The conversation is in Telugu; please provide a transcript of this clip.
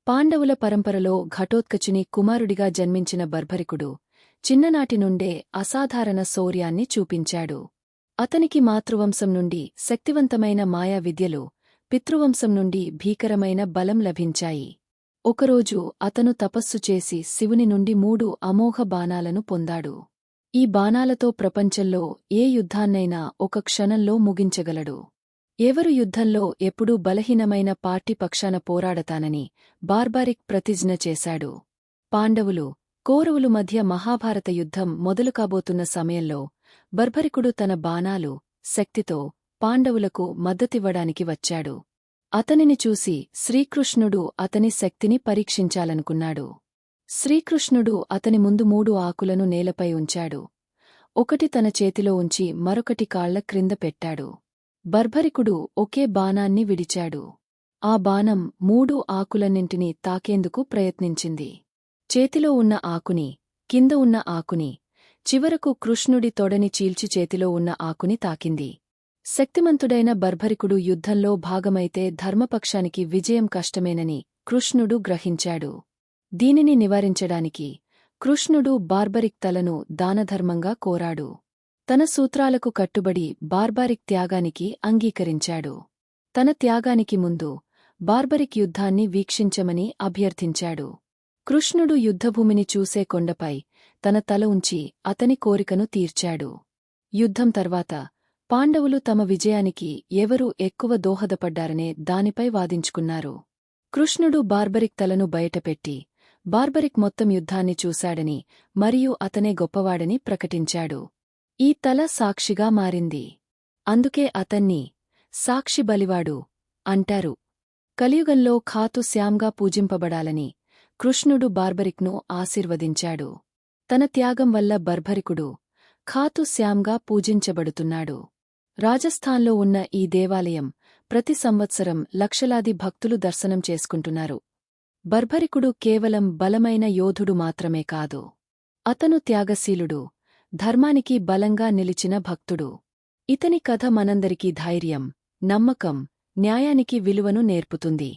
పాండవుల పరంపరలో ఘటోత్కచుని కుమారుడిగా జన్మించిన బర్భరికుడు చిన్ననాటి నుండే అసాధారణ శౌర్యాన్ని చూపించాడు. అతనికి మాతృవంశం నుండి శక్తివంతమైన మాయా విద్యలు, పితృవంశం నుండి భీకరమైన బలం లభించాయి. ఒకరోజు అతను తపస్సు చేసి శివుని నుండి 3 అమోఘ బాణాలను పొందాడు. ఈ బాణాలతో ప్రపంచంలో ఏ యుద్ధాన్నైనా ఒక క్షణంలో ముగించగలడు. ఎవరు యుద్ధంలో ఎప్పుడూ బలహీనమైన పార్టీ పక్షాన పోరాడతానని బార్బారిక్ ప్రతిజ్ఞ చేశాడు. పాండవులు, కౌరవుల మధ్య మహాభారత యుద్ధం మొదలుకాబోతున్న సమయంలో బర్భరికుడు తన బాణాలు, శక్తితో పాండవులకు మద్దతివ్వడానికి వచ్చాడు. అతనిని చూసి శ్రీకృష్ణుడు అతని శక్తిని పరీక్షించాలనుకున్నాడు. శ్రీకృష్ణుడు అతని ముందు 3 ఆకులను నేలపై ఉంచాడు. ఒకటి తన చేతిలో ఉంచి మరొకటి కాళ్ల క్రింద పెట్టాడు. బర్భరికుడు ఒకే బాణాన్ని విడిచాడు. ఆ బాణం 3 ఆకులన్నింటినీ తాకేందుకు ప్రయత్నించింది. చేతిలో ఉన్న ఆకుని, కింద ఉన్న ఆకుని, చివరకు కృష్ణుడి తొడని చీల్చి చేతిలో ఉన్న ఆకుని తాకింది. శక్తిమంతుడైన బర్భరికుడు యుద్ధంలో భాగమైతే ధర్మపక్షానికి విజయం కష్టమేనని కృష్ణుడు గ్రహించాడు. దీనిని నివారించడానికి కృష్ణుడు బార్బరిక్ తలను దానధర్మంగా కోరాడు. తన సూత్రాలకు కట్టుబడి బార్బారిక్ త్యాగానికి అంగీకరించాడు. తన త్యాగానికి ముందు బార్బరిక్ యుద్ధాన్ని వీక్షించమని అభ్యర్థించాడు. కృష్ణుడు యుద్ధభూమిని చూసే కొండపై తన తల ఉంచి అతని కోరికను తీర్చాడు. యుద్ధం తర్వాత పాండవులు తమ విజయానికి ఎవరు ఎక్కువ దోహదపడ్డారనే దానిపై వాదించుకున్నారు. కృష్ణుడు బార్బరిక్ తలను బయటపెట్టి బార్బరిక్ మొత్తం యుద్ధాన్ని చూశాడని మరియు అతనే గొప్పవాడని ప్రకటించాడు. ఈ తల సాక్షిగా మారింది. అందుకే అతన్ని సాక్షి బలివాడు అంటారు. కలియుగంలో ఖాతు శ్యాంగా పూజింపబడాలని కృష్ణుడు బార్బరిక్ను ఆశీర్వదించాడు. తన త్యాగం వల్ల బర్భరికుడు ఖాతు శ్యాంగా పూజించబడుతున్నాడు. రాజస్థాన్లో ఉన్న ఈ దేవాలయం ప్రతి సంవత్సరం లక్షలాది భక్తులు దర్శనం చేసుకుంటున్నారు. బర్భరికుడు కేవలం బలమైన యోధుడు మాత్రమే కాదు. అతను త్యాగశీలుడు, ధర్మానికి బలంగా నిలిచిన భక్తుడు. ఇతని కథ మనందరికీ ధైర్యం, నమ్మకం, న్యాయానికి విలువను నేర్పుతుంది.